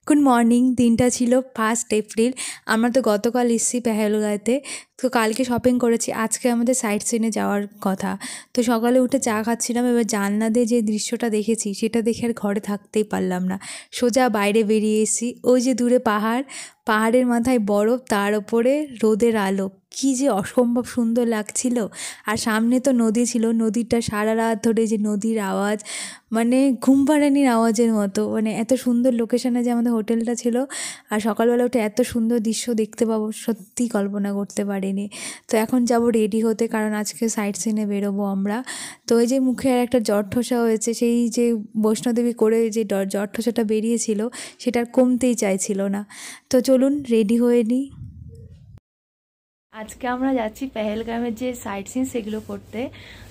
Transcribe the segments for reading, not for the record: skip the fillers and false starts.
Good morning. দিনটা ছিল 1 April. আমরা তো গতকাল এসেছি পেহেলগাঁওতে, তো কালকে শপিং করেছি। আজকে আমাদের সাইট সিনে যাওয়ার কথা। তো সকালে উঠে চা খাচ্ছিলাম, এবার জানলা দিয়ে যে দৃশ্যটা দেখেছি সেটা দেখে আর ঘরে থাকতেই পারলাম না। সোজা বাইরে বেরিয়ে এসেছি। ওই যে দূরে পাহাড়, পাহাড়ের মাথায় বরফ, তার ওপরে রোদের আলো, কী যে অসম্ভব সুন্দর লাগছিল। আর সামনে তো নদী ছিল, নদীটা সারা রাত ধরে যে নদীর আওয়াজ, মানে ঘুম পাড়ানির আওয়াজের মতো। মানে এত সুন্দর লোকেশানে যে আমাদের হোটেলটা ছিল, আর সকালবেলা উঠে এত সুন্দর দৃশ্য দেখতে পাবো সত্যিই কল্পনা করতে পারিনি। তো এখন যাব রেডি হতে, কারণ আজকে সাইট সিনে বেরোবো আমরা। তো ওই যে মুখে আর একটা জ্বর ঠোসা হয়েছে, সেই যে বৈষ্ণোদেবী করে যে জ্বর ঠোসাটা বেরিয়েছিল সেটা আর কমতেই চাইছিল না। তো চলুন রেডি হয়ে নিই। আজকে আমরা যাচ্ছি পেহেলগামের যে সাইট সিন সেগুলো করতে।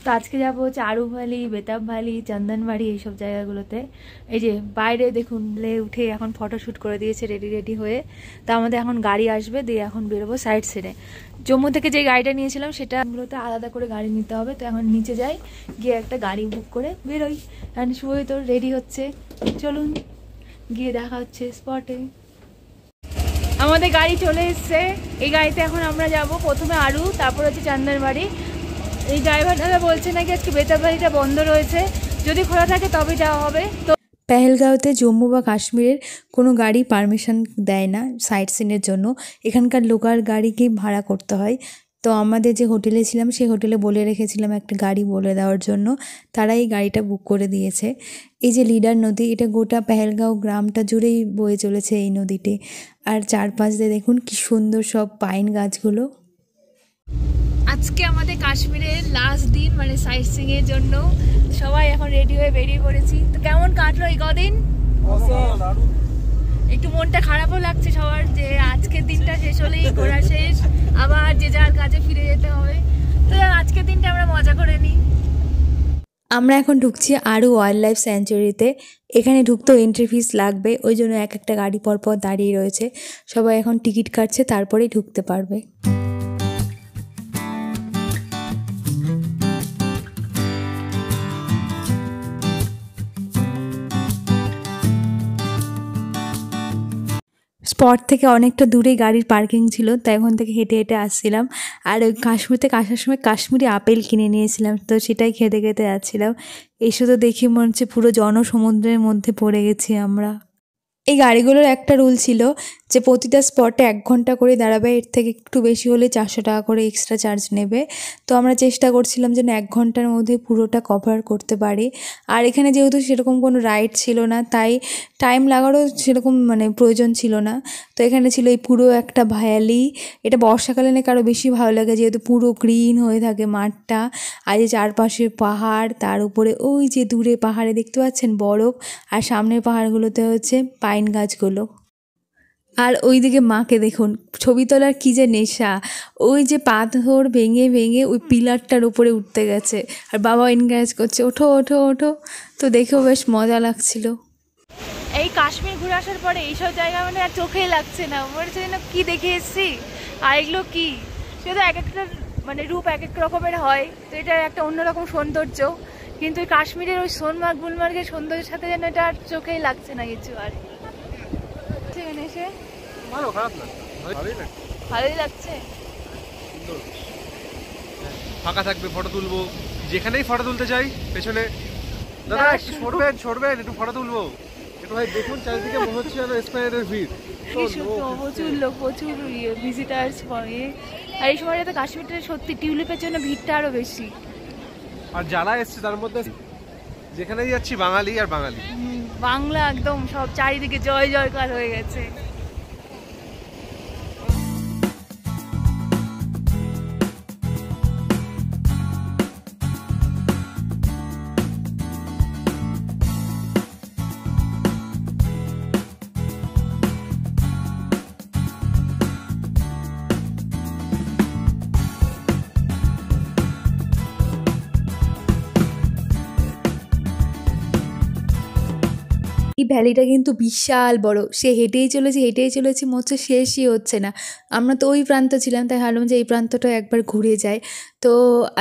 তো আজকে যাবো হচ্ছে আরু ভ্যালি, বেতাব ভ্যালি, চন্দনবাড়ি, এইসব জায়গাগুলোতে। এই যে বাইরে দেখুন উঠে এখন ফটোশ্যুট করে দিয়েছে রেডি হয়ে। তা আমাদের এখন গাড়ি আসবে, দিয়ে এখন বেরোবো সাইট সিনে। জম্মু থেকে যে গাড়িটা নিয়েছিলাম সেটা মূলত আলাদা করে গাড়ি নিতে হবে। তো এখন নিচে যাই, গিয়ে একটা গাড়ি বুক করে বেরোই। এখন শুভই তো রেডি হচ্ছে, চলুন গিয়ে দেখা হচ্ছে স্পটে। আমাদের গাড়ি চলে এসছে। এই গাড়িতে এখন আমরা যাব প্রথমে আরু, তারপর হচ্ছে চন্দনবাড়ি। এই ড্রাইভার দাদা বলছে নাকি আজকে বেতাবাড়িটা বন্ধ রয়েছে, যদি খোলা থাকে তবে যাওয়া হবে। তো পেহেলগাঁওতে জম্মু বা কাশ্মীরের কোনো গাড়ি পারমিশন দেয় না সাইট সিনের জন্য, এখানকার লোকাল গাড়িকেই ভাড়া করতে হয়। তো আমাদের যে হোটেলে ছিলাম সেই হোটেলে বলে রেখেছিলাম একটা গাড়ি বলে দেওয়ার জন্য, তারা এই গাড়িটা বুক করে দিয়েছে। এই যে লিডার নদী, এটা গোটা পেহেলগাঁও গ্রামটা জুড়েই বয়ে চলেছে এই নদীতে। আর চারপাশ দিয়ে দেখুন কি সুন্দর সব পাইন গাছগুলো। আজকে আমাদের কাশ্মীরের লাস্ট দিন, মানে সাইট সিইং এর জন্য সবাই এখন রেডি হয়ে বেরিয়ে পড়েছি। তো কেমন কাটলো এই কদিন? একটু মনটা খারাপও লাগছে সবার, যে আজকের দিনটা শেষ হলেই ঘোরা শেষ, আবার যে যার কাজে ফিরে যেতে হবে। তো আজকের দিনটা আমরা মজা করে নিই। আমরা এখন ঢুকছি আরু ওয়াইল্ড লাইফ স্যাঞ্চুরিতে। এখানে ঢুকতেও এন্ট্রি ফিস লাগবে, ওই জন্য এক একটা গাড়ি পরপর দাঁড়িয়ে রয়েছে। সবাই এখন টিকিট কাটছে, তারপরেই ঢুকতে পারবে। স্পট থেকে অনেকটা দূরেই গাড়ির পার্কিং ছিল, তাই ওখান থেকে হেঁটে হেঁটে আসছিলাম। আর ওই কাশ্মীর থেকে আসার সময় কাশ্মীরি আপেল কিনে নিয়েছিলাম, তো সেটাই খেতে খেতে যাচ্ছিলাম। এসে তো দেখি মনে হচ্ছে পুরো জনসমুদ্রের মধ্যে পড়ে গেছি আমরা। এই গাড়িগুলোর একটা রুল ছিল যে প্রতিটা স্পটে 1 ঘন্টা করে দাঁড়াবে, এর থেকে একটু বেশি হলে 400 টাকা করে এক্সট্রা চার্জ নেবে। তো আমরা চেষ্টা করছিলাম যেন 1 ঘন্টার মধ্যে পুরোটা কভার করতে পারি। আর এখানে যেহেতু সেরকম কোনো রাইড ছিল না, তাই টাইম লাগারও সেরকম মানে প্রয়োজন ছিল না। তো এখানে ছিল এই পুরো একটা ভ্যালি। এটা বর্ষাকালে নাকি আরও বেশি ভালো লাগে, যেহেতু পুরো গ্রিন হয়ে থাকে মাঠটা, আর যে চারপাশে পাহাড়, তার উপরে ওই যে দূরে পাহাড়ে দেখতে পাচ্ছেন বরফ, আর সামনের পাহাড়গুলোতে হচ্ছে পাইন গাছগুলো। আর ওইদিকে মাকে দেখুন, ছবি তোলার কী যে নেশা। ওই যে পাথর ভেঙে ভেঙে ওই পিলারটার উপরে উঠতে গেছে, আর বাবা এনকারেজ করছে ওঠো ওঠো ওঠো। তো দেখেও বেশ মজা লাগছিল। এই কাশ্মীর ঘুরে আসার পরে এইসব জায়গা মানে আর চোখেই লাগছে না, মনে হচ্ছে যেন কী দেখে এসেছি। আর এগুলো কী, সেটা এক একটা মানে রূপ এক এক রকমের হয়, তো এটা একটা অন্যরকম সৌন্দর্য। কিন্তু ওই কাশ্মীরের ওই সোনমার্গ গুলমার্গের সৌন্দর্যের সাথে যেন এটা আর চোখেই লাগছে না কিছু। আর এখানে এসে ভালোই লাগছে। ফাঁকা থাকবে, ফটো তুলবো, যেখানেই ফটো তুলতে চাই। পেছনে দাদা একটু সরবেন একটু ফটো তুলবো। একটু ভাই দেখুন চারিদিকে মনে হচ্ছে যেন এসপ্ল্যানেডের ভিড়, প্রচুর লোক, প্রচুর ভিজিটার্স পড়ে। আর এই সময়টা তো কাশ্মীরটা সত্যি টিউলিপের জন্য ভিড়টা আরো বেশি। আর যারা এসছে তার মধ্যে যেখানেই যাচ্ছি বাঙালি আর বাঙালি, বাংলা একদম সব চারিদিকে জয় জয়কার হয়ে গেছে। ভ্যালিটা কিন্তু বিশাল বড়, সে হেঁটেই চলেছি মনে হচ্ছে শেষই হচ্ছে না। আমরা তো ওই প্রান্ত ছিলাম, তাই ভাবলাম যে এই প্রান্তটা একবার ঘুরে যাই। তো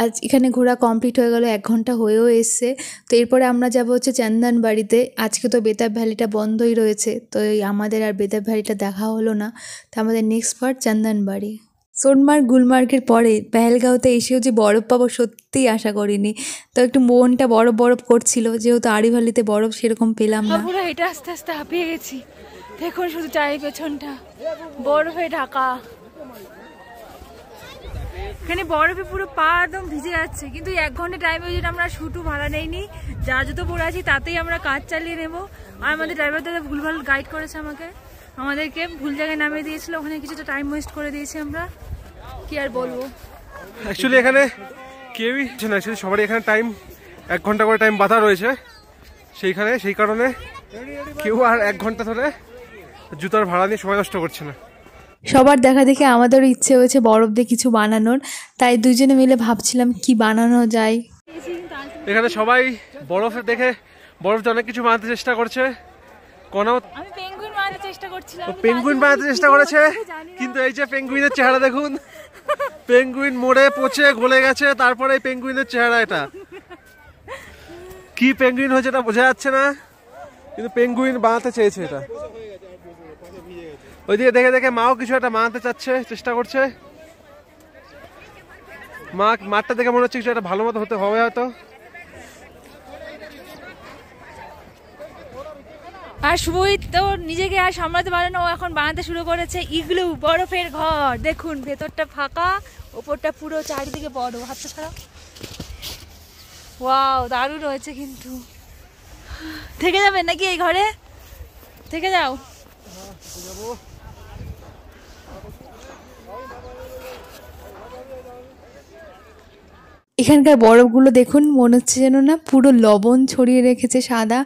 আজ এখানে ঘোরা কমপ্লিট হয়ে গেল, 1 ঘন্টা হয়েও এসছে। তো এরপরে আমরা যাব হচ্ছে চন্দনবাড়িতে। আজকে তো বেতাব ভ্যালিটা বন্ধই রয়েছে, তো এই আমাদের আর বেতাব ভ্যালিটা দেখা হলো না। তো আমাদের নেক্সট পার্ট চন্দনবাড়ি। সোনমার্গ গুলমার্গের পরে পেহেলগাঁওতে এসেও যে বরফ পাবো সত্যিই আশা করিনি। তো একটু মনটা বরফ বরফ করছিল, যেহেতু আরিভালিতে বরফ সেরকম পেলাম না। পুরো এটা আস্তে আস্তে হাঁপিয়ে গেছি, দেখুন শুধু চারি পেছনটা বরফে ঢাকা। এখানে বরফে পুরো পা একদম ভিজে যাচ্ছে, কিন্তু 1 ঘন্টা টাইম হয়ে যেটা আমরা শুটু ভাড়া নেইনি, যা জুতো পরে আছি তাতেই আমরা কাজ চালিয়ে নেবো। আর আমাদের ড্রাইভার দাদা ভুলভাল গাইড করেছে আমাদেরকে ভুল জায়গায় নামিয়ে দিয়েছিল, ওখানে কিছুটা টাইম ওয়েস্ট করে দিয়েছি আমরা, কি আর বলবো। অ্যাকচুয়ালি এখানে কেউই না, অ্যাকচুয়ালি সবারই এখানে টাইম 1 ঘন্টা করে টাইম বাধা রয়েছে, সেই কারণে কেউ আর 1 ঘন্টা ধরে জুতার ভাড়া নিয়ে সময় নষ্ট করছে না। সবার দেখা দেখে আমাদেরও ইচ্ছে হয়েছে বরফ দিয়ে কিছু বানানোর, তাই দুজনে মিলে ভাবছিলাম কি বানানো যায়। এখানে সবাই বরফে দেখে বরফে অনেক কিছু বানাতে চেষ্টা করছে। আমি পেঙ্গুইন বানাতে চেষ্টা করছিলাম, পেঙ্গুইন বানাতে চেষ্টা করেছে, কিন্তু এই যে পেঙ্গুইনের চেহারা দেখুন, পেঙ্গুইন মরে পচে গলে গেছে, তারপরে এই পেঙ্গুইনের চেহারা, এটা কি পেঙ্গুইন হয়েছে এটা বোঝা যাচ্ছে না, কিন্তু পেঙ্গুইন বানাতে চেয়েছে এটা। ওইদিকে দেখে দেখে মাও কিছু একটা বানাতে চেষ্টা করছে। মাঠটা দেখে মনে হচ্ছে কিছু একটা ভালো মতো হতে হবে হয়তো। আর শুভই তো নিজেকে আর সামলাতে পারে না, ও এখন বানাতে শুরু করেছে ইগলু, বরফের ঘর। দেখুন ভেতরটা ফাঁকা, ওপরটা পুরো চারিদিকে বরফ। হাতটা ছাড়া, ওয়াও দারুণ রয়েছে। কিন্তু থেকে যাবেন নাকি এই ঘরে? থেকে যাও। এখানকার বরফগুলো দেখুন, মনে হচ্ছে যেন না পুরো লবণ ছড়িয়ে রেখেছে সাদা,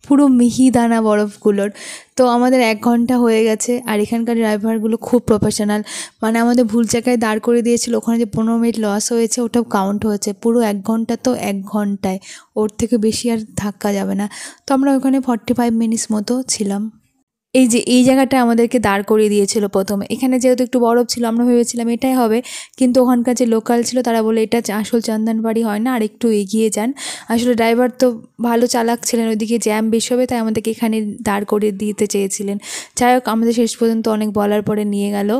পুরো মিহিদানা বরফগুলোর। তো আমাদের 1 ঘন্টা হয়ে গেছে, আর এখানকার ড্রাইভারগুলো খুব প্রফেশনাল, মানে আমাদের ভুল জায়গায় দাঁড় করে দিয়েছিল, ওখানে যে 15 মিনিট লস হয়েছে ওটাও কাউন্ট হয়েছে। পুরো 1 ঘন্টা তো 1 ঘন্টায়, ওর থেকে বেশি আর থাকা যাবে না। তো আমরা ওখানে 45 মিনিটস মতো ছিলাম। এই যে এই জায়গাটা আমাদেরকে দাঁড় করিয়ে দিয়েছিল প্রথমে। এখানে যেহেতু একটু বরফ ছিল, আমরা ভেবেছিলাম এটাই হবে, কিন্তু ওখানকার যে লোকাল ছিল তারা বলে এটা আসল চন্দনবাড়ি হয় না, আর একটু এগিয়ে যান। আসলে ড্রাইভার তো ভালো চালাক ছিলেন, ওইদিকে জ্যাম বেশি হবে, তাই আমাদেরকে এখানে দাঁড় করিয়ে দিতে চেয়েছিলেন। যাই হোক, আমাদের শেষ পর্যন্ত অনেক বলার পরে নিয়ে গেল।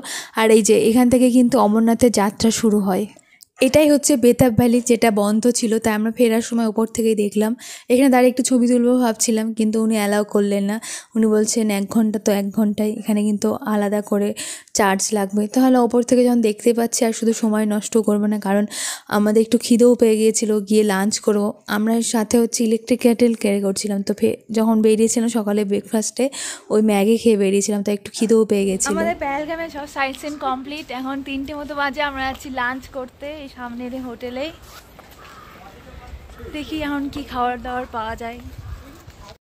আর এই যে এখান থেকে কিন্তু অমরনাথের যাত্রা শুরু হয়। এটাই হচ্ছে বেতাব ভ্যালি, যেটা বন্ধ ছিল, তাই আমরা ফেরার সময় উপর থেকেই দেখলাম। এখানে দাঁড়িয়ে একটু ছবি তুলবো ভাবছিলাম, কিন্তু উনি অ্যালাউ করলেন না। উনি বলছেন 1 ঘন্টা তো 1 ঘন্টায়, এখানে কিন্তু আলাদা করে চার্জ লাগবে। তাহলে ওপর থেকে যখন দেখতে পাচ্ছি আর শুধু সময় নষ্ট করবো না, কারণ আমাদের একটু খিদেও পেয়ে গিয়েছিল, গিয়ে লাঞ্চ করবো। আমরা সাথে হচ্ছে ইলেকট্রিক কেটেল ক্যারি করছিলাম, তো যখন বেরিয়েছিলাম সকালে ব্রেকফাস্টে ওই ম্যাগি খেয়ে বেরিয়েছিলাম, তো একটু খিদেও পেয়ে গেছিলো। আমাদের পেহেলগামে সব সাইট সিন কমপ্লিট, এখন 3টে মতো বাজে, আমরা যাচ্ছি লাঞ্চ করতে এই সামনের হোটেলে। দেখি এখন কি খাবার দাবার পাওয়া যায়।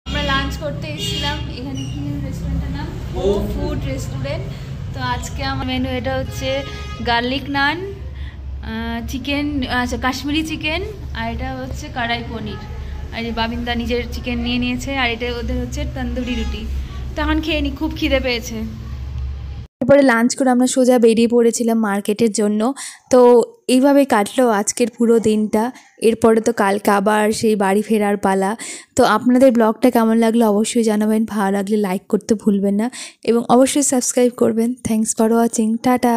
আমরা লাঞ্চ করতে এসেছিলাম এখানে, কি রেস্টুরেন্টের নাম ও ফুড রেস্টুরেন্ট। তো আজকে আমার মেনু এটা হচ্ছে গার্লিক নান, চিকেন, আচ্ছা কাশ্মীরি চিকেন, আর এটা হচ্ছে কড়াই পনির। আর যে বাবিন্দা নিজের চিকেন নিয়ে নিয়েছে, আর এটা ওদের হচ্ছে তন্দুরি রুটি। তো এখন খেয়ে নি, খুব খিদে পেয়েছে। এরপরে লাঞ্চ করে আমরা সোজা বেরিয়ে পড়েছিলাম মার্কেটের জন্য। তো এইভাবে কাটলো আজকের পুরো দিনটা। এরপরে তো কালকে আবার সেই বাড়ি ফেরার পালা। তো আপনাদের ব্লগটা কেমন লাগলো অবশ্যই জানাবেন, ভালো লাগলে লাইক করতে ভুলবেন না, এবং অবশ্যই সাবস্ক্রাইব করবেন। Thanks for watching, tata.